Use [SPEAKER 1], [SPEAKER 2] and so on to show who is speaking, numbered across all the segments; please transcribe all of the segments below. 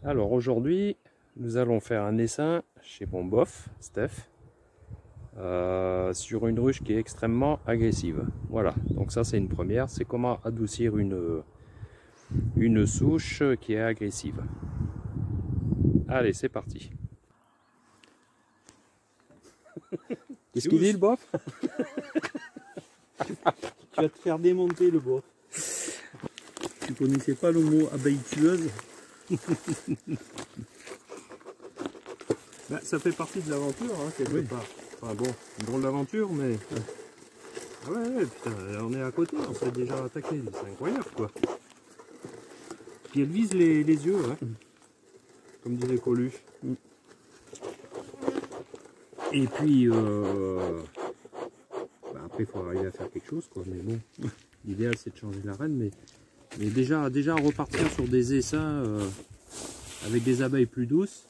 [SPEAKER 1] Alors aujourd'hui, nous allons faire un essaim chez mon bof, Steph, sur une ruche qui est extrêmement agressive. Voilà, donc ça c'est une première, c'est comment adoucir une souche qui est agressive. Allez, c'est parti. Qu'est-ce qu'il dit le bof?
[SPEAKER 2] Tu vas te faire démonter le bof. Tu connaissais pas le mot abeille tueuse? Ben, ça fait partie de l'aventure, hein, quelque part. Enfin bon, une drôle d'aventure, mais... Ah ouais, putain, on est à côté, on s'est déjà attaqué, c'est incroyable, quoi. Puis elle vise les yeux, hein, comme disait Coluche. Et puis, bah après, il faut arriver à faire quelque chose, quoi. Mais bon, l'idéal, c'est de changer la reine, mais déjà repartir sur des essaims avec des abeilles plus douces,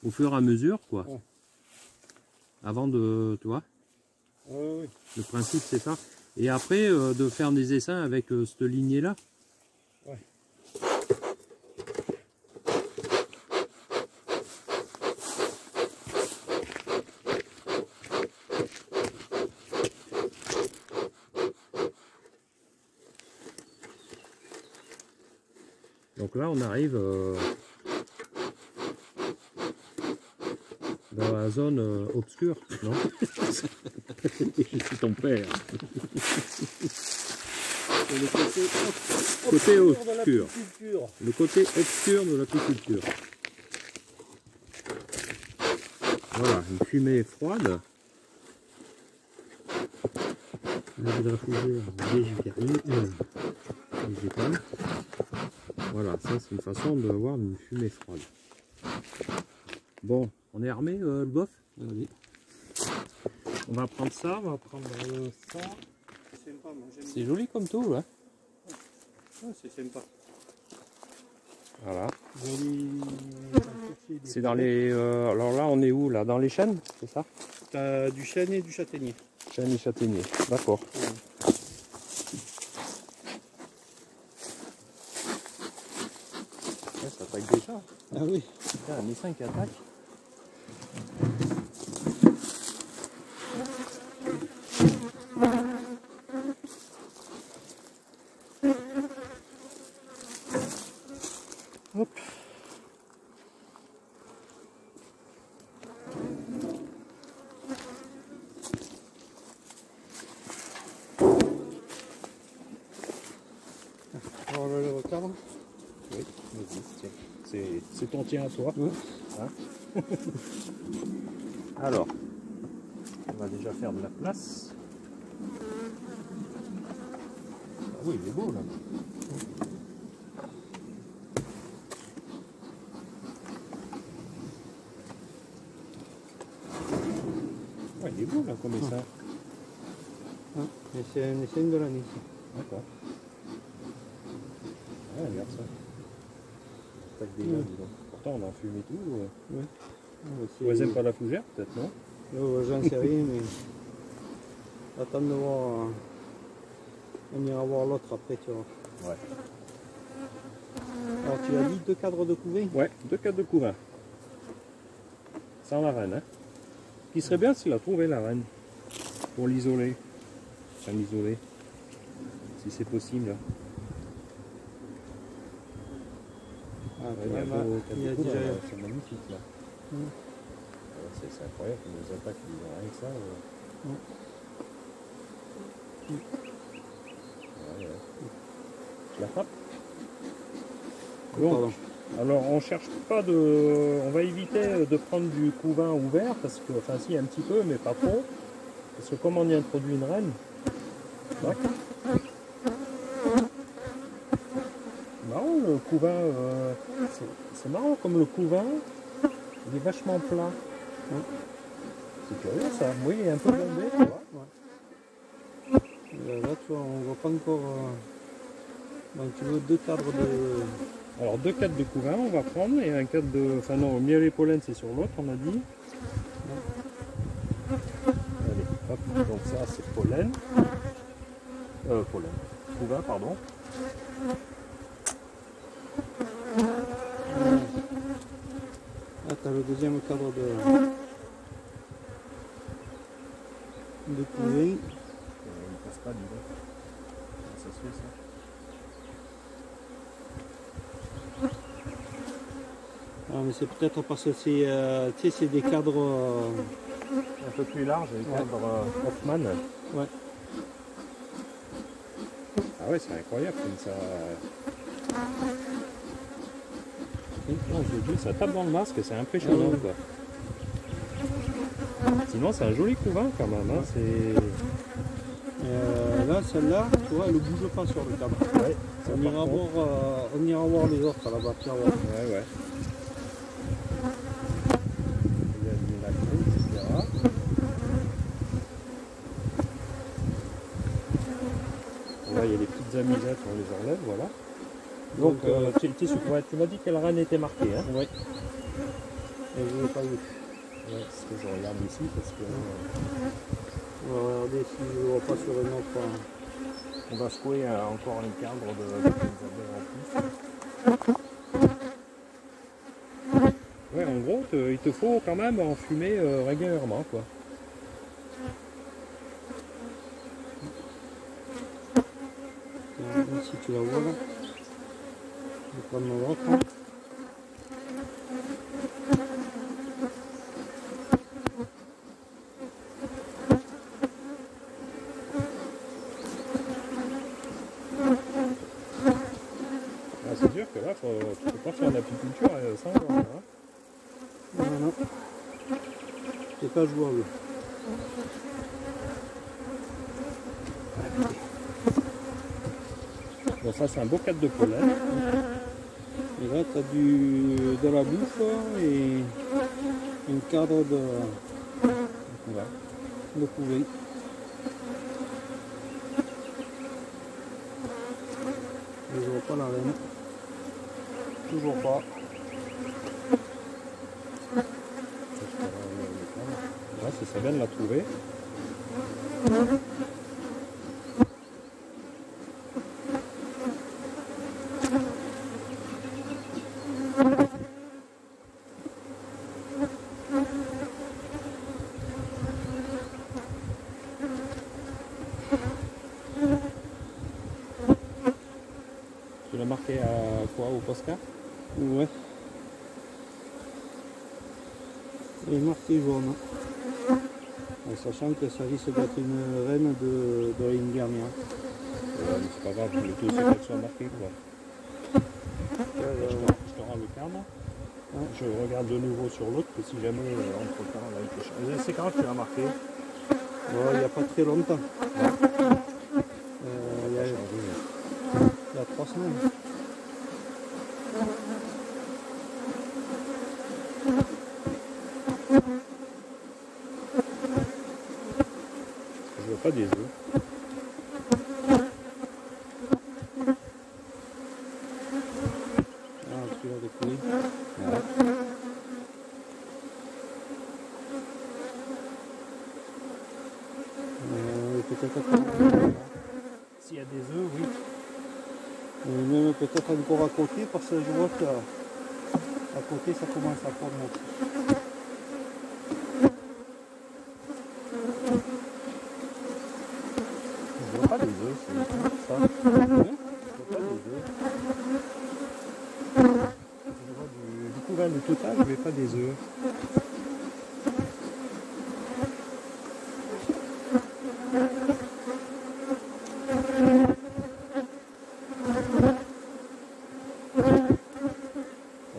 [SPEAKER 2] au fur et à mesure, quoi. Ouais. Avant de, tu vois, oui. Le principe, c'est ça. Et après, de faire des essaims avec cette lignée-là. Ouais. Donc là, on arrive dans la zone obscure, non? Je suis ton père. Le côté obscur. Le côté obscur de l'apiculture. Voilà, une fumée froide. Là, de la fougère végétale. Voilà, ça c'est une façon d'avoir une fumée froide. Bon, on est armé le bof? Oui. On va prendre ça, on va prendre ça. C'est joli comme tout, là. Ouais, c'est sympa. Voilà. C'est dans les... alors là, on est où là? Dans les chênes, c'est ça? T'as du chêne et du châtaignier. Chêne et châtaignier, d'accord. Ouais. Ça attaque déjà. Ah oui. Putain, un essaim qui attaque. Hop. On va le recadre. Oui, vas-y, tiens. C'est ton tien à toi. Oui. Hein. Alors, on va déjà faire de la place. Ah oui, il est beau là. Ouais, il est beau là comme ça. C'est un essaim de l'année. D'accord. Ah, regarde ça. Pourtant on en fume et tout. Ouais. Vous n'aimez pas la fougère peut-être, non? J'en sais rien, mais attends de voir. On ira voir l'autre après, tu vois. Ouais. Alors tu as dit 2 cadres de couvain? Ouais, 2 cadres de couvain. Sans la reine, hein. Ce qui serait bien, c'est la trouver la reine. Pour l'isoler. Enfin l'isoler. Si c'est possible. Ah, il y a déjà... C'est magnifique là. C'est incroyable, les attaques, ils ont rien que ça. Ouais. Je la frappe. Donc, alors on cherche pas de... On va éviter de prendre du couvain ouvert, parce que, enfin si un petit peu, mais pas trop. Parce que comme on y introduit une reine, là, marrant le couvain, c'est marrant comme le couvain, il est vachement plat. C'est curieux ça, oui il est un peu bombé, tu vois. Ouais. Là tu vois, on voit pas encore... Donc tu veux 2 cadres de... Alors 2 cadres de couvain on va prendre, et un cadre de... Enfin non, miel et pollen c'est sur l'autre on a dit. Ouais. Allez, hop, donc ça c'est pollen. Couvain, pardon.
[SPEAKER 3] tu as le deuxième cadre de couvain.
[SPEAKER 2] Il passe pas du coup. Comment ça se fait ça?
[SPEAKER 3] Ah, mais c'est peut-être parce que c'est tu sais, c'est des cadres.
[SPEAKER 2] Un peu plus large, les cadres Hoffman.
[SPEAKER 3] Ouais.
[SPEAKER 2] Ah ouais, c'est incroyable comme ça. Non, je dis, ça tape dans le masque, c'est impressionnant quoi. Sinon, c'est un joli couvain quand même. Hein. C'est...
[SPEAKER 3] Là, celle-là, tu vois, elle ne bouge pas sur le cadre.
[SPEAKER 2] Ouais,
[SPEAKER 3] on ira voir les autres à la bas.
[SPEAKER 2] Ouais, ouais. Il y a une lacrée, etc. Là, il y a les petites amusettes, on les enlève, voilà. Donc, tu m'as dit quelle reine était marquée, hein?
[SPEAKER 3] Oui. Et je ne l'ai pas vu.
[SPEAKER 2] Ouais, c'est ce que je regarde ici parce que...
[SPEAKER 3] On va regarder si je ne vois pas sur une autre.
[SPEAKER 2] On va secouer encore un cadre de abeilles en plus. Ouais, en gros, il te faut quand même en fumer régulièrement, quoi.
[SPEAKER 3] Ici, tu la vois là. Je vais prendre mon autre.
[SPEAKER 2] C'est sûr que là, tu peux pas faire l'apiculture sans voir. Hein.
[SPEAKER 3] Non, non. C'est pas jouable.
[SPEAKER 2] Bon, ça, c'est un beau cadre de pollen.
[SPEAKER 3] Et là, tu as de la bouffe et un cadre de couvain. Je ne vois pas la reine.
[SPEAKER 2] Toujours pas. Ouais, c'est ça bien de la trouver. Tu l'as marqué à quoi, au Posca?
[SPEAKER 3] Ouais. Elle est marquée jaune. En sachant que ça risque d'être une reine de l'année dernière.
[SPEAKER 2] C'est pas grave, le tout c'est qu'elle soit marquée, quoi. Je te rends le cadre.
[SPEAKER 3] Ouais.
[SPEAKER 2] Je regarde de nouveau sur l'autre, que si jamais entre temps là il peut changer. C'est quand tu l'as marqué?
[SPEAKER 3] Il n'y a pas très longtemps. Il y a 3 semaines.
[SPEAKER 2] Je veux pas des œufs.
[SPEAKER 3] Ah, celui-là de couler.
[SPEAKER 2] Ouais.
[SPEAKER 3] Peut-être
[SPEAKER 2] S'il y a des œufs, oui.
[SPEAKER 3] même peut-être encore à côté, parce que je vois qu'à côté ça commence à prendre aussi.
[SPEAKER 2] Je vois pas des œufs, c'est ça.
[SPEAKER 3] Hein?
[SPEAKER 2] Je vois pas des œufs. Je vois du couvain de total, je vais pas des œufs.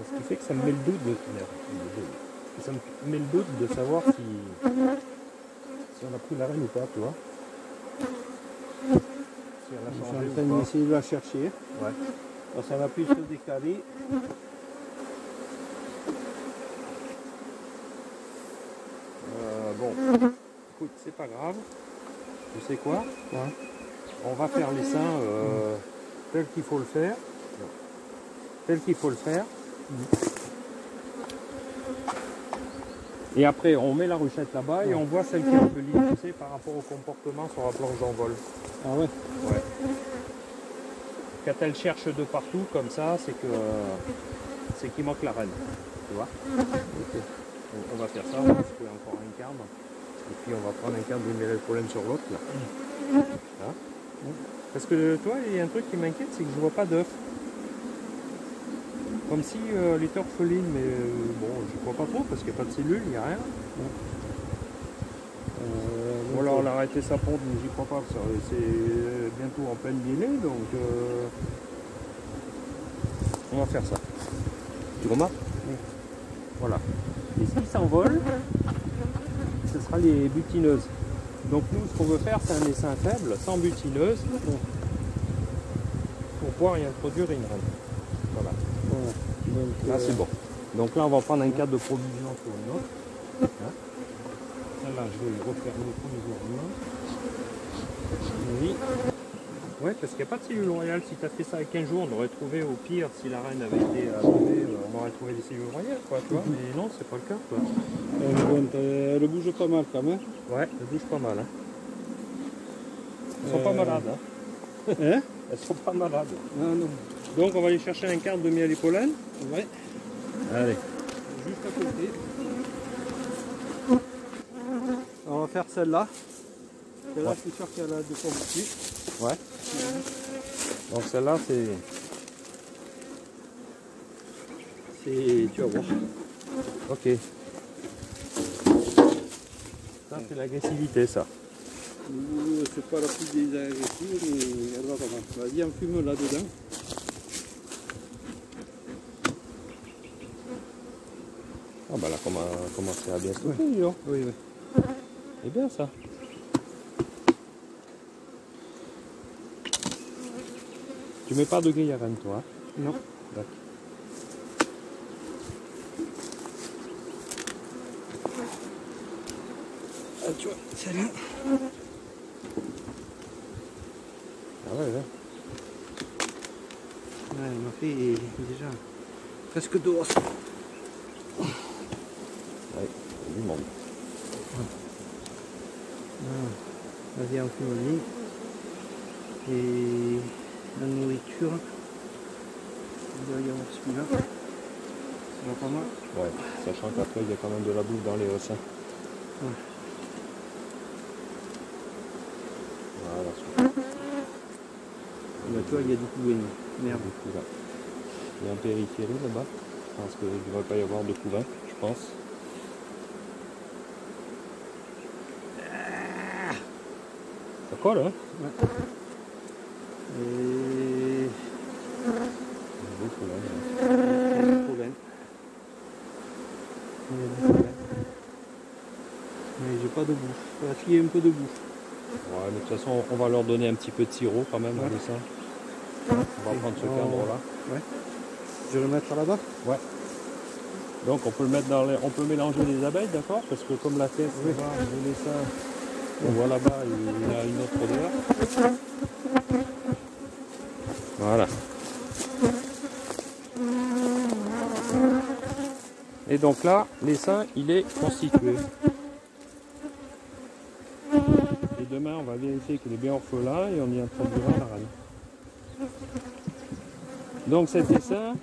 [SPEAKER 2] Ce qui fait que ça me met le doute de... Ça me met le doute de savoir si on a pris la reine ou pas, tu vois. Si elle a
[SPEAKER 3] Je suis
[SPEAKER 2] changé
[SPEAKER 3] en train
[SPEAKER 2] ou pas.
[SPEAKER 3] d'essayer de la chercher.
[SPEAKER 2] Ouais.
[SPEAKER 3] Parce qu'elle a pu se décaler.
[SPEAKER 2] Bon, écoute, c'est pas grave. Tu sais quoi?
[SPEAKER 3] Ouais.
[SPEAKER 2] On va faire les seins tel qu'il faut le faire. Tel qu'il faut le faire. Et après, on met la ruchette là-bas et on voit celle qui est un peu libre, tu sais, par rapport au comportement sur la planche d'envol.
[SPEAKER 3] Ah ouais.
[SPEAKER 2] Ouais. Quand elle cherche de partout comme ça, c'est que
[SPEAKER 1] c'est qu'il manque la reine. Tu vois?
[SPEAKER 3] Ok.
[SPEAKER 1] Donc, on va faire ça, on va se trouver encore un cadre. Et puis on va prendre un cadre de pollen sur l'autre là. Hein? Parce que toi, il y a un truc qui m'inquiète, c'est que je vois pas d'œufs. Comme si elle était orpheline, mais bon, je crois pas trop parce qu'il n'y a pas de cellules, il n'y a rien. Ou alors elle a arrêté sa ponte, mais j'y crois pas, c'est bientôt en pleine dîner, donc on va faire ça. Tu remarques? Oui. Voilà. Et s'ils s'envolent, ce sera les butineuses. Donc nous, ce qu'on veut faire, c'est un essaim faible, sans butineuse, pour pouvoir y introduire une reine. Voilà.
[SPEAKER 3] Voilà. Donc,
[SPEAKER 1] là, c'est bon. Donc là, on va prendre un cadre de provision sur une autre. Hein? Celle-là, je vais le refermer provisoirement. Oui. Ouais, parce qu'il n'y a pas de cellule royale. Si tu as fait ça à 15 jours, on aurait trouvé au pire, si la reine avait été abandonnée, on aurait trouvé des cellules royales, quoi, tu vois. Mais non, c'est pas le cas, quoi.
[SPEAKER 3] elle bouge pas mal quand même.
[SPEAKER 1] Ouais, elles bougent pas mal. Hein. Elles sont pas malades. Hein.
[SPEAKER 3] Hein?
[SPEAKER 1] Elles sont pas malades.
[SPEAKER 3] Non, non.
[SPEAKER 1] Donc on va aller chercher un cadre de miel et pollen.
[SPEAKER 3] Ouais.
[SPEAKER 1] Allez.
[SPEAKER 3] Juste à côté. On va faire celle-là. Celle-là, je suis sûr qu'elle a de quoi dessus.
[SPEAKER 1] Ouais. Donc celle-là, c'est...
[SPEAKER 3] Tu vas voir.
[SPEAKER 1] Ok. Ça, c'est l'agressivité, ça.
[SPEAKER 3] C'est pas la plus désagressive, mais elle va pas mal. Vas-y, on fume là-dedans.
[SPEAKER 1] Ah bah là, commencer à bien se touffer,
[SPEAKER 3] Oui, oui.
[SPEAKER 1] c'est bien ça. Tu mets pas de grille à reine, toi? Hein?
[SPEAKER 3] Non.
[SPEAKER 1] D'accord.
[SPEAKER 3] Ah, tu vois, celle-là.
[SPEAKER 1] Ah ouais, ouais.
[SPEAKER 3] Ouais, elle m'a fait déjà presque 2 os.
[SPEAKER 1] Ouais, il y a du monde.
[SPEAKER 3] Vas-y, on fume lui. Et la nourriture. Il doit y avoir celui-là. Ça va pas mal.
[SPEAKER 1] Ouais, sachant qu'après, il y a quand même de la bouffe dans les ossins.
[SPEAKER 3] Ouais.
[SPEAKER 1] Voilà, super.
[SPEAKER 3] Là, tu vois, il y a du couvain. Merde.
[SPEAKER 1] Il y a un périphérie là-bas. Je pense qu'il ne devrait pas y avoir de couvain, je pense. Ça colle, hein?
[SPEAKER 3] Ouais. Et...
[SPEAKER 1] Beaucoup, là.
[SPEAKER 3] il y a du couvain. Mais j'ai pas de bouffe. La fille a un peu de bouffe.
[SPEAKER 1] Ouais, mais de toute façon, on va leur donner un petit peu de sirop quand même, avec ça. On va prendre ce cadre-là.
[SPEAKER 3] Ouais. Je vais le mettre là-bas.
[SPEAKER 1] Ouais. Donc on peut le mettre dans les... on peut mélanger les abeilles, d'accord? Parce que comme la caisse,
[SPEAKER 3] Oui.
[SPEAKER 1] on voit là-bas, il a une autre odeur. Voilà. Et donc là, l'essaim, il est constitué. Et demain, on va vérifier qu'il est bien orphelin et on y introduira la reine. Donc cet essaim,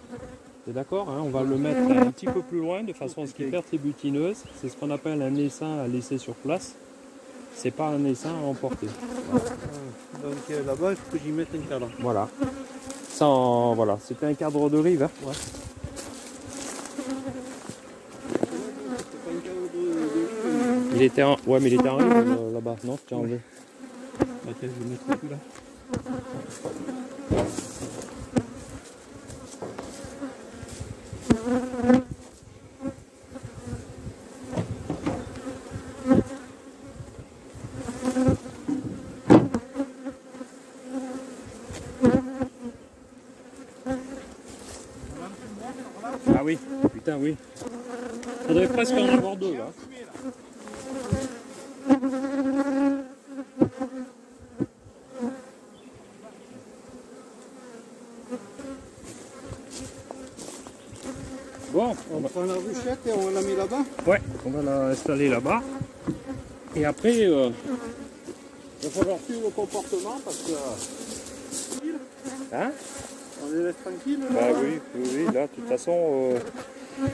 [SPEAKER 1] c'est d'accord, hein, on va le mettre un petit peu plus loin de façon à ce qu'il perde ses butineuses. C'est ce qu'on appelle un essaim à laisser sur place. C'est pas un essaim à emporter. Voilà.
[SPEAKER 3] Donc là-bas, il faut que j'y mette un cadre.
[SPEAKER 1] Voilà. Sans, voilà, c'était un cadre de rive. Hein.
[SPEAKER 3] Ouais. C'est pas un cadre de...
[SPEAKER 1] Il était en, ouais, mais il était en rive là-bas, non? Tu as enlevé.
[SPEAKER 3] Bah, tiens, je vais mettre celui-là.
[SPEAKER 1] Ah oui, putain oui. Il faudrait presque en avoir deux là. Bon,
[SPEAKER 3] On prend la ruchette et on la met là-bas.
[SPEAKER 1] ouais, on va la installer là-bas. Et après, il va falloir suivre le comportement parce que... Hein?
[SPEAKER 3] On les laisse tranquilles là.
[SPEAKER 1] Bah oui, là, de toute façon...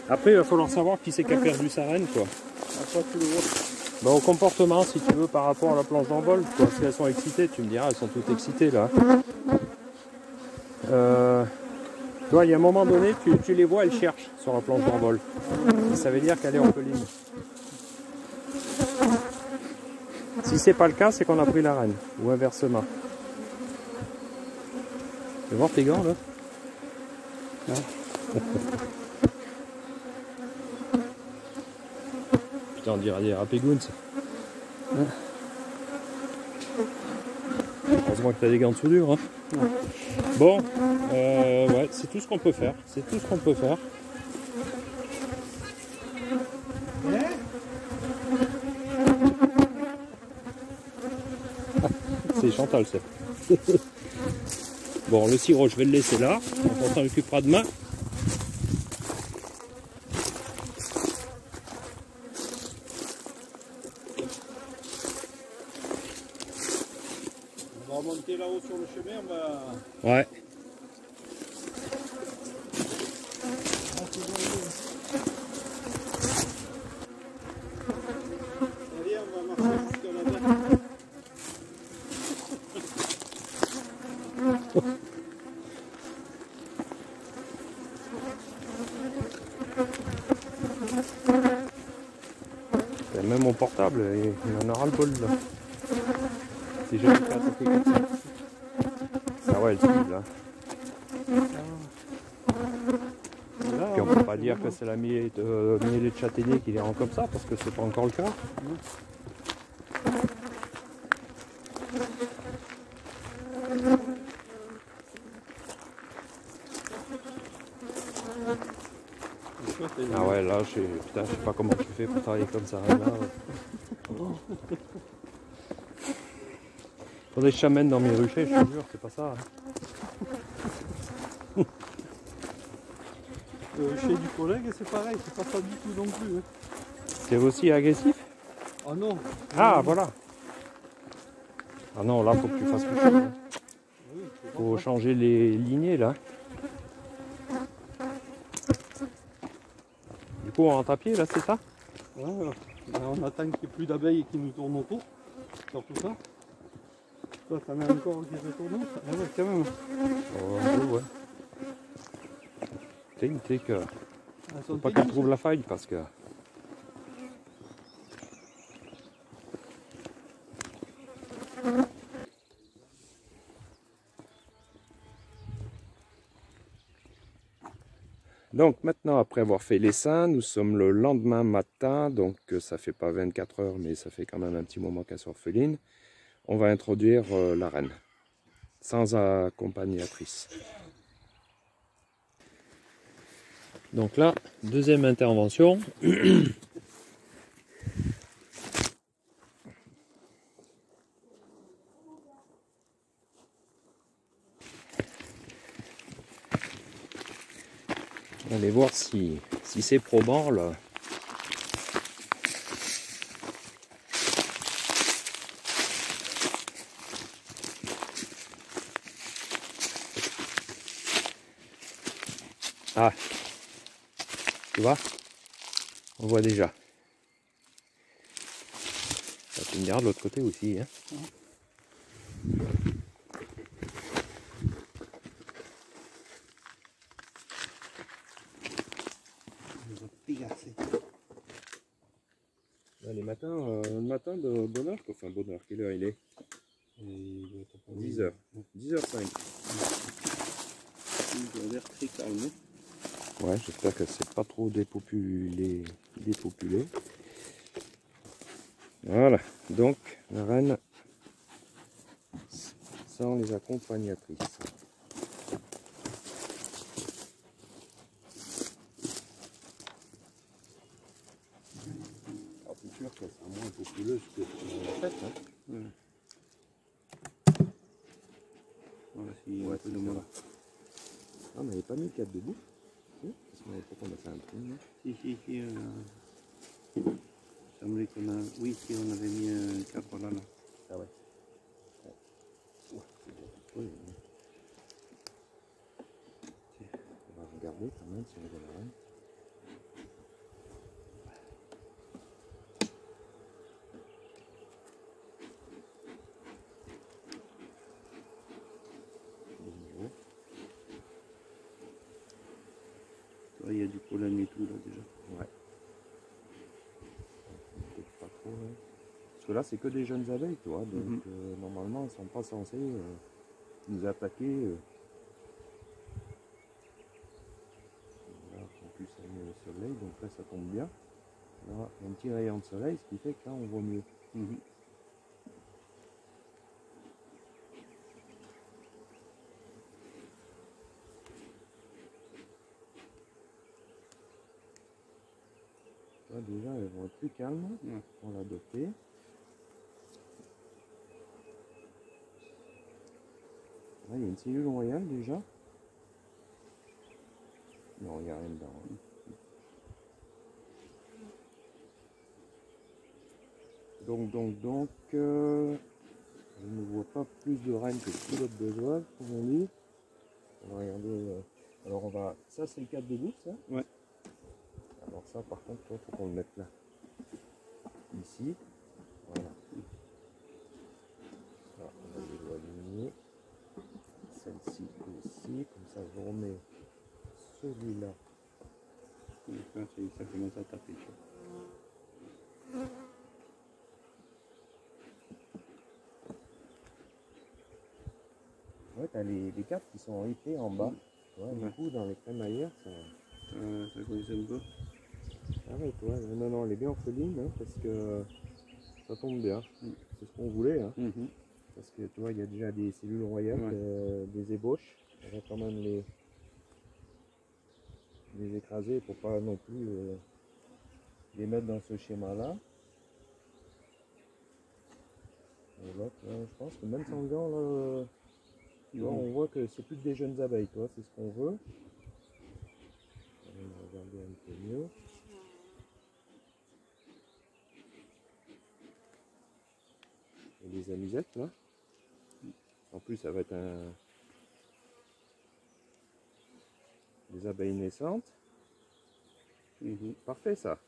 [SPEAKER 1] Après, il va falloir savoir qui c'est qui a perdu sa reine, quoi.
[SPEAKER 3] À quoi tu le vois?
[SPEAKER 1] Bah, au comportement, si tu veux, par rapport à la planche d'envol, quoi. Si elles sont excitées, tu me diras, elles sont toutes excitées, là. Tu vois, il y a un moment donné, tu les vois, elles cherchent sur la planche d'envol. Et ça veut dire qu'elle est orpheline. Si c'est pas le cas, c'est qu'on a pris la reine, ou inversement. Tu veux voir tes gants, là? Putain, on dirait des rapégoons. Heureusement que tu as des gants de soudure. Hein. Bon, ouais, c'est tout ce qu'on peut faire. C'est tout ce qu'on peut faire. C'est Chantal, ça. Bon, le sirop, je vais le laisser là. On s'en occupera demain.
[SPEAKER 3] On va remonter là-haut sur le chemin, on va...
[SPEAKER 1] Ouais.
[SPEAKER 3] Allez, on va marcher jusqu'à là-bas.
[SPEAKER 1] Même mon portable, il en aura le bol là. C'est jamais fait attaquer comme ça. Ah ouais, elle suit là. Puis on peut pas dire que c'est la mielée de châtaignier qui les rend comme ça, parce que c'est pas encore le cas. Ah ouais, là, putain, je sais pas comment tu fais pour travailler comme ça. Là, faudrait que je t'amène dans mes ruchers, je te jure, c'est pas ça. Hein.
[SPEAKER 3] Chez du collègue, c'est pareil, c'est pas ça du tout non plus. Hein.
[SPEAKER 1] C'est aussi agressif?
[SPEAKER 3] Oh non.
[SPEAKER 1] Ah, voilà. Ah non, là, faut que tu fasses quelque chose. Hein. Faut changer les lignées, là. Du coup, on rentre à pied, là, c'est ça?
[SPEAKER 3] Ouais, on attend qu'il n'y ait plus d'abeilles qui nous tournent autour. Surtout ça. Toi, t'en as encore qui se tournent? Ah ouais, quand même.
[SPEAKER 1] Oh, ouais. Tu sais que... Faut pas qu'elle trouve la faille, parce que... Donc maintenant, après avoir fait l'essaim, nous sommes le lendemain matin, donc ça fait pas 24 heures, mais ça fait quand même un petit moment qu'elle soit orpheline. On va introduire la reine, sans accompagnatrice. Donc là, deuxième intervention. Allez voir si c'est probant là. Ah, tu vois, on voit déjà. Ça, tu me diras de l'autre côté aussi. Hein. Les matins, le matin de bonne heure, enfin bonne heure, quelle heure il est? 10h, 10h05.
[SPEAKER 3] Il a l'air très calme.
[SPEAKER 1] Ouais, j'espère que c'est pas trop dépopulé. Voilà, donc la reine sans les accompagnatrices. Alors c'est sûr qu'elle sera moins populeuse que la fête. Hein.
[SPEAKER 3] Voilà, si
[SPEAKER 1] Ouais,
[SPEAKER 3] un peu de moi là.
[SPEAKER 1] Ah, mais elle n'est pas mis le cadre de bouffe. Parce qu'on avait pourquoi on a fait un prix.
[SPEAKER 3] Si. Il semblait qu'on a... Oui, si on avait mis un cadre là.
[SPEAKER 1] Ah ouais. Oui.
[SPEAKER 4] regarder quand même si on voit la reine.
[SPEAKER 3] Il y a du pollen et tout là déjà.
[SPEAKER 4] Ouais. Peut-être pas trop, hein. Parce que là c'est que des jeunes abeilles, toi. Donc normalement ils sont pas censés nous attaquer. Là, en plus ça met le soleil, donc là ça tombe bien. Là, il y a un petit rayon de soleil, ce qui fait que là on voit mieux. Là, déjà elles vont être plus calmes pour l'adopter. Là il y a une cellule royale déjà. Non, il n'y a rien dedans. Hein. Donc, je ne vois pas plus de reines que de pilotes de zouaves, comme on dit. On va regarder. Alors, on va. Ça, c'est le cadre de goutte, ça?
[SPEAKER 3] Ouais.
[SPEAKER 4] Alors, ça, par contre, il faut qu'on le mette là. Ici. Voilà. Là, on va l'éloigner. Celle-ci aussi. Comme ça, je remets celui-là.
[SPEAKER 3] Ça commence à taper.
[SPEAKER 4] Ouais, t'as les cartes qui sont épais en bas. Ouais, du coup, dans les crémaillères, ça
[SPEAKER 3] commence un peu.
[SPEAKER 4] arrête, ouais. Non, elle est bien orpheline, hein, parce que ça tombe bien. C'est ce qu'on voulait, hein. Parce que tu vois, il y a déjà des cellules royales, des ébauches. On va quand même les écraser pour pas non plus les mettre dans ce schéma-là. Et là, je pense que même sans gants, là, tu vois, on voit que c'est plus que des jeunes abeilles, toi, c'est ce qu'on veut. On va regarder un peu mieux. Et les amusettes, là. En plus, ça va être des abeilles naissantes. Parfait, ça.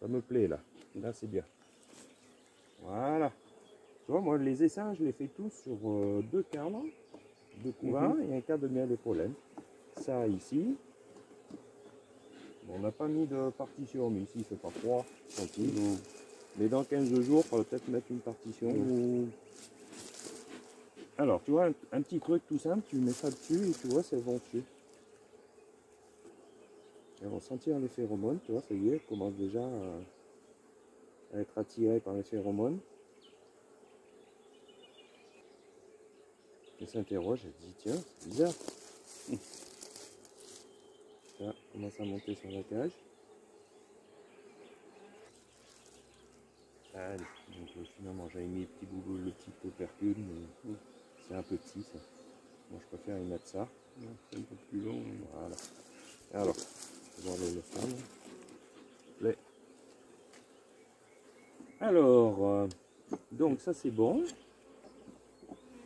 [SPEAKER 4] Ça me plaît, là. Là, c'est bien. Voilà. Tu vois, moi, les essaims, je les fais tous sur 2 cadres, 2 couvains et un cadre de miel et pollen. Ça, ici. Bon, on n'a pas mis de partition, mais ici, il fait pas froid. Tranquille. Mais dans 15 jours, on va peut-être mettre une partition. Alors, tu vois, un petit truc tout simple, tu mets ça dessus et tu vois, c'est vont dessus. Elles vont sentir les phéromones, tu vois, ça y est, elles commencent déjà à être attirées par les phéromones. Elle s'interroge, elle dit tiens, c'est bizarre. Ça commence à monter sur la cage. Allez, donc finalement j'avais mis le petit opercule, mais c'est un peu petit ça. Moi je préfère y mettre ça.
[SPEAKER 3] C'est un peu plus long.
[SPEAKER 4] Voilà. Alors, on va voir le faire. Play. Alors, donc ça c'est bon.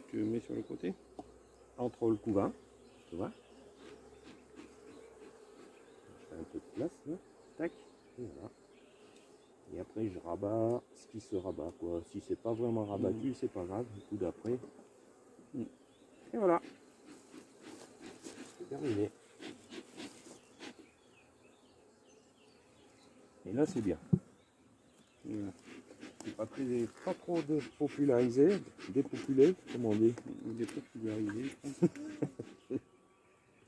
[SPEAKER 3] Tu le mets sur le côté?
[SPEAKER 4] Entre le couvain, tu vois. Je fais un peu de place là. Tac. Et voilà. Et après je rabats ce qui se rabat quoi. Si c'est pas vraiment rabattu, c'est pas grave. Du coup d'après. Et voilà. C'est terminé. Et là c'est bien.
[SPEAKER 3] Voilà.
[SPEAKER 4] C'est pas trop dépopulé, comme on dit.
[SPEAKER 3] Dépopularisé, je pense.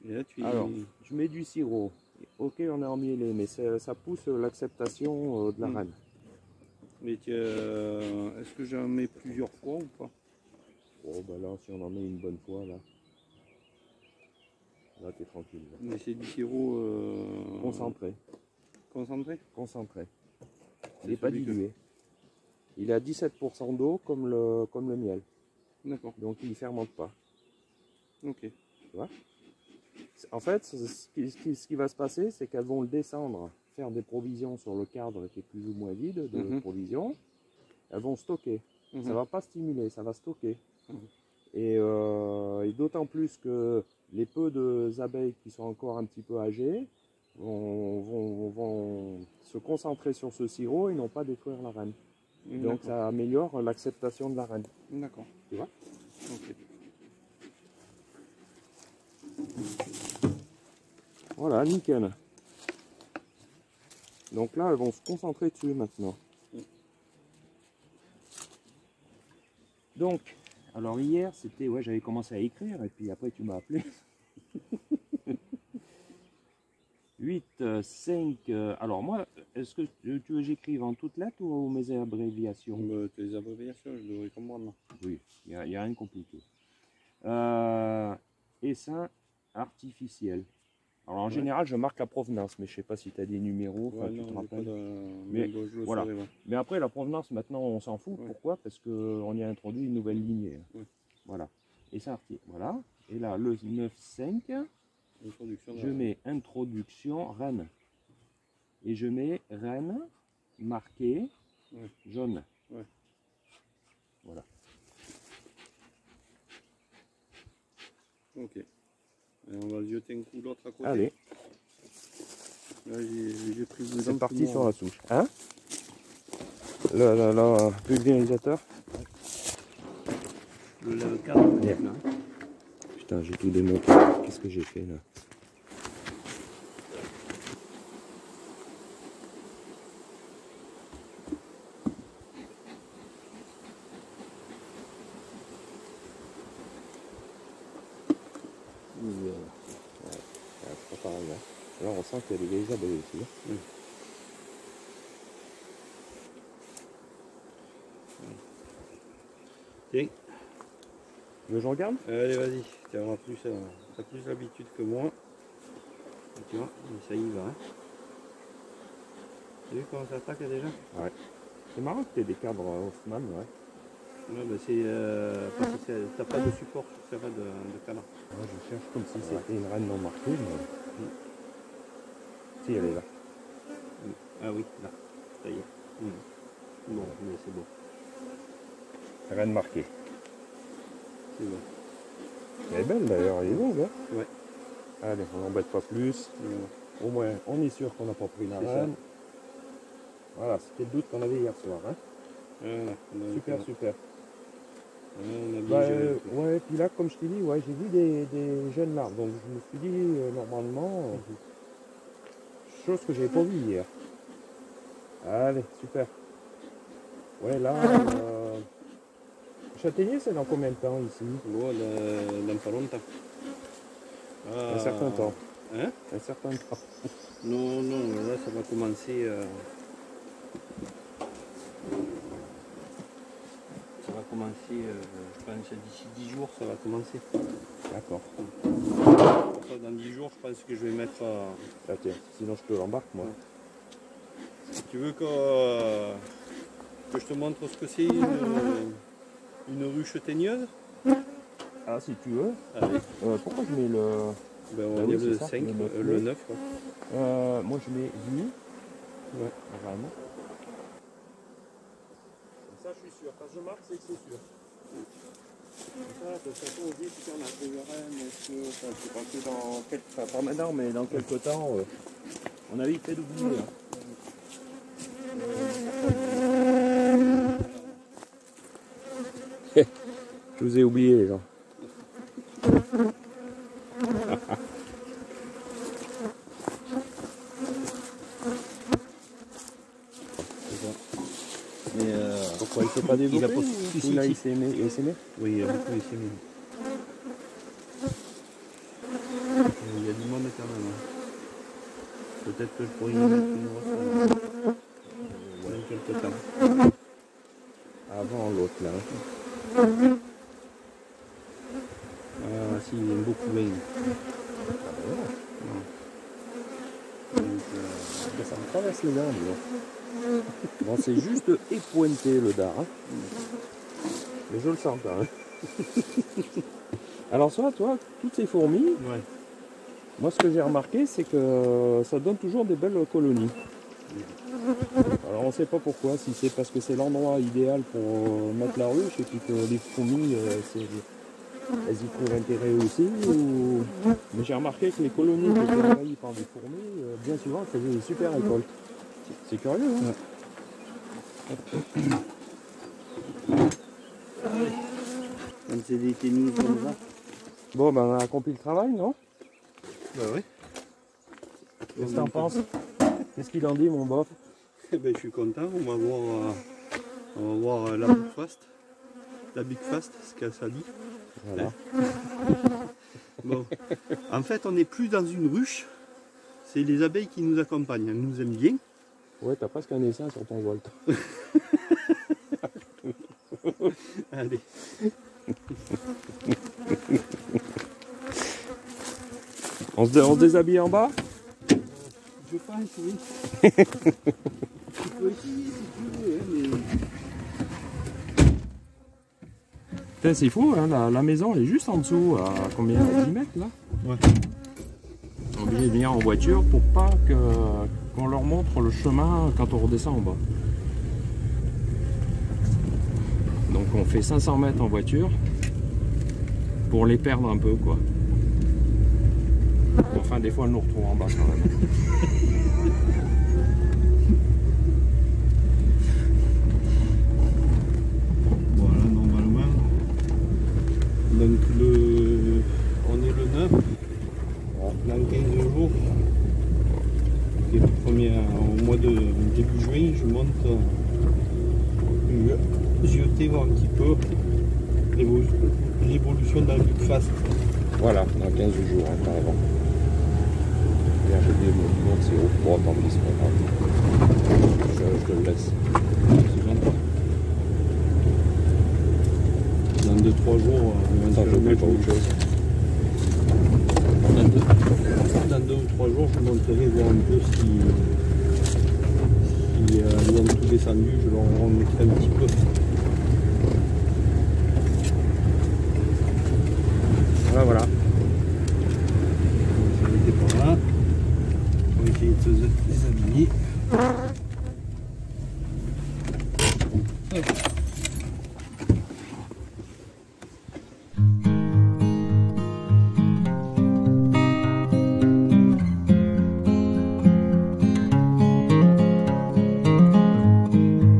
[SPEAKER 3] Et là,
[SPEAKER 4] Alors, je mets du sirop. Ok, on est emmêlé, mais ça pousse l'acceptation de la reine.
[SPEAKER 3] Mais est-ce que j'en mets plusieurs fois ou pas?
[SPEAKER 4] Bon, bah là, si on en met une bonne fois, là t'es tranquille. Là.
[SPEAKER 3] Mais c'est du sirop
[SPEAKER 4] Concentré.
[SPEAKER 3] Concentré?
[SPEAKER 4] Concentré. Il n'est pas dilué. Il est à 17% d'eau comme le miel.
[SPEAKER 3] D'accord.
[SPEAKER 4] Donc il ne fermente pas.
[SPEAKER 3] Ok.
[SPEAKER 4] Tu vois? En fait, ce qui va se passer, c'est qu'elles vont le descendre, faire des provisions sur le cadre qui est plus ou moins vide de provisions. Elles vont stocker. Ça ne va pas stimuler, ça va stocker. Et d'autant plus que les peu d'abeilles qui sont encore un petit peu âgées vont se concentrer sur ce sirop et non pas détruire la reine. Donc ça améliore l'acceptation de la reine.
[SPEAKER 3] D'accord.
[SPEAKER 4] Tu vois?
[SPEAKER 3] Ok.
[SPEAKER 4] Voilà, nickel. Donc là, elles vont se concentrer dessus maintenant. Donc, alors hier, c'était, ouais, j'avais commencé à écrire et puis après tu m'as appelé. 8, 5, alors moi, est-ce que tu veux que j'écrive en toutes lettres ou mes abréviations?
[SPEAKER 3] Les abréviations, je devrais comprendre.
[SPEAKER 4] Oui, il n'y a rien de compliqué. Essaim artificiel. Alors en général, je marque la provenance, mais je ne sais pas si tu as des numéros,
[SPEAKER 3] Ouais,
[SPEAKER 4] tu te rappelles.
[SPEAKER 3] Mais
[SPEAKER 4] Mais
[SPEAKER 3] je le
[SPEAKER 4] voilà.
[SPEAKER 3] saurai, ouais.
[SPEAKER 4] Mais après, la provenance, maintenant, on s'en fout.
[SPEAKER 3] Ouais.
[SPEAKER 4] Pourquoi? Parce qu'on y a introduit une nouvelle lignée.
[SPEAKER 3] Ouais.
[SPEAKER 4] Voilà. Et ça, voilà. Et là, le 9.5, je mets introduction reine. Et je mets reine marquée jaune.
[SPEAKER 3] Ouais.
[SPEAKER 4] Voilà.
[SPEAKER 3] Ok. Et on va jeter un coup l'autre à côté.
[SPEAKER 4] Allez,
[SPEAKER 3] Là, j'ai pris le
[SPEAKER 4] c'est parti sur la souche. Hein? Le pulvérisateur.
[SPEAKER 3] Le level 4.
[SPEAKER 4] Yeah.
[SPEAKER 3] Là.
[SPEAKER 4] Putain, j'ai tout démonté. Qu'est-ce que j'ai fait là? C'est pas pareil. Hein. Là, on sent qu'il y a des vieilles abeilles aussi. Hein.
[SPEAKER 3] Tiens.
[SPEAKER 4] Tu veux que je regarde?
[SPEAKER 3] Allez, vas-y. Tu as plus l'habitude que moi. Et tu vois, ça y va. Hein. Tu as vu comment ça attaque déjà?
[SPEAKER 4] Ouais. C'est marrant que tu aies des cadres Haussmann, ouais.
[SPEAKER 3] Ouais, bah c'est parce que t'as pas de support sur ces raies de canard.
[SPEAKER 4] Ouais, je cherche comme si c'était une reine non marquée, mais... Si, elle est là.
[SPEAKER 3] Ah oui, là. Ça y est. Bon, mais c'est bon.
[SPEAKER 4] Reine marquée.
[SPEAKER 3] C'est bon.
[SPEAKER 4] Elle est belle d'ailleurs, elle est longue. Hein.
[SPEAKER 3] Ouais.
[SPEAKER 4] Allez, on n'embête pas plus. Au moins, on est sûr qu'on n'a pas pris la
[SPEAKER 3] C'est
[SPEAKER 4] reine. Voilà, c'était le doute qu'on avait hier soir. Hein.
[SPEAKER 3] Voilà,
[SPEAKER 4] Super, super.
[SPEAKER 3] On a bien
[SPEAKER 4] Bah,
[SPEAKER 3] géré.
[SPEAKER 4] ouais, puis là, comme je t'ai dit, ouais, j'ai vu des jeunes larves. Donc je me suis dit, normalement, chose que j'avais pas vue hier. Allez, super. Ouais, là, châtaignier, c'est dans combien de temps ici?
[SPEAKER 3] Bon, dans pas longtemps.
[SPEAKER 4] Un certain temps.
[SPEAKER 3] Hein?
[SPEAKER 4] Un certain temps.
[SPEAKER 3] Non, non, là ça va commencer. Ça va commencer, je pense d'ici 10 jours, ça va commencer.
[SPEAKER 4] D'accord.
[SPEAKER 3] Dans 10 jours, je pense que je vais mettre.
[SPEAKER 4] Ah, tiens, sinon je te l'embarque, moi.
[SPEAKER 3] Tu veux que je te montre ce que c'est une ruche teigneuse?
[SPEAKER 4] Ah, si tu veux.
[SPEAKER 3] Allez.
[SPEAKER 4] Pourquoi je mets le...
[SPEAKER 3] Ben, on
[SPEAKER 4] Bah
[SPEAKER 3] va
[SPEAKER 4] oui,
[SPEAKER 3] dire le
[SPEAKER 4] c'est ça,
[SPEAKER 3] 5,
[SPEAKER 4] le
[SPEAKER 3] le
[SPEAKER 4] 9.
[SPEAKER 3] 9. Ouais.
[SPEAKER 4] moi, je mets 8.
[SPEAKER 3] Ouais.
[SPEAKER 4] Vraiment. Ça, je suis sûr. Quand je marque, c'est que c'est sûr. Ça, de toute façon, on dit si on a fait le reine, est-ce que... Enfin, je sais pas que dans quelques... Enfin, pas maintenant, mais dans quelques temps, on a vite fait d'oublier. Hein. Je vous ai oublié, les gens.
[SPEAKER 3] Mais
[SPEAKER 4] Pourquoi il ne s'est pas développé?
[SPEAKER 3] il a pas...
[SPEAKER 4] Ou il a essaimé?
[SPEAKER 3] Oui, il a beaucoup essaimé. Il y a du monde quand même. Hein. Peut-être que je pourrais y mettre une grosse dans quelques temps.
[SPEAKER 4] Avant l'autre, là.
[SPEAKER 3] Ah si, il aime beaucoup bien.
[SPEAKER 4] Ça me traverse les dents, bon, c'est juste épointé le dard. Hein. Mais je le sens quand même. Alors ça, toi, toutes ces fourmis,
[SPEAKER 3] Ouais.
[SPEAKER 4] moi ce que j'ai remarqué, c'est que ça donne toujours des belles colonies. Alors on ne sait pas pourquoi, si c'est parce que c'est l'endroit idéal pour mettre la ruche et puis que les fourmis, elles y trouvent intérêt aussi. Mais j'ai remarqué que les colonies qui étaient envahies par des fourmis, bien souvent, faisaient des super récoltes. C'est curieux, hein?
[SPEAKER 3] Quand c'est des tennis comme ça.
[SPEAKER 4] Bon, ben on a accompli le travail, non?
[SPEAKER 3] Bah oui.
[SPEAKER 4] Qu'est-ce que t'en penses? Qu'est-ce qu'il en dit, mon bof?
[SPEAKER 3] Eh ben, je suis content, on va voir la Big Fast. La Big Fast, ce qu'elle ça dit.
[SPEAKER 4] Voilà.
[SPEAKER 3] Bon. En fait, on n'est plus dans une ruche. C'est les abeilles qui nous accompagnent. Elles nous aiment bien.
[SPEAKER 4] Ouais, t'as presque un dessin sur ton Volt.
[SPEAKER 3] Allez.
[SPEAKER 4] On se déshabille en bas?
[SPEAKER 3] Je pense, oui. Tu peux essayer si tu veux, hein,
[SPEAKER 4] Putain, c'est fou, hein, la maison elle est juste en dessous, à combien? 10 mètres là?
[SPEAKER 3] Ouais.
[SPEAKER 4] On est obligé de venir en voiture pour pas qu'on leur montre le chemin quand on redescend en bas. Donc on fait 500 mètres en voiture pour les perdre un peu, quoi. Enfin, des fois, elles nous retrouvent en bas quand même.
[SPEAKER 3] Voilà, normalement. Donc on est le 9. Dans 15 jours. Et au mois de début juin, je monte jeter voir un petit peu l'évolution de la Big Fast.
[SPEAKER 4] Voilà, dans 15 jours, hein, carrément. Bien, j'ai oublié mon bidon de sirop. Bon, tant pis, c'est pas grave. Je te le laisse.
[SPEAKER 3] C'est gentil. Dans 2-3 jours,
[SPEAKER 4] Ça, je n'oublie pas autre chose.
[SPEAKER 3] dans 2 ou 3 jours, je monterai voir un peu si ils ont tout descendu, je leur en mettrai un petit peu.
[SPEAKER 4] Voilà.
[SPEAKER 3] Donc, j'arrêtais par là. On va essayer de se déshabiller.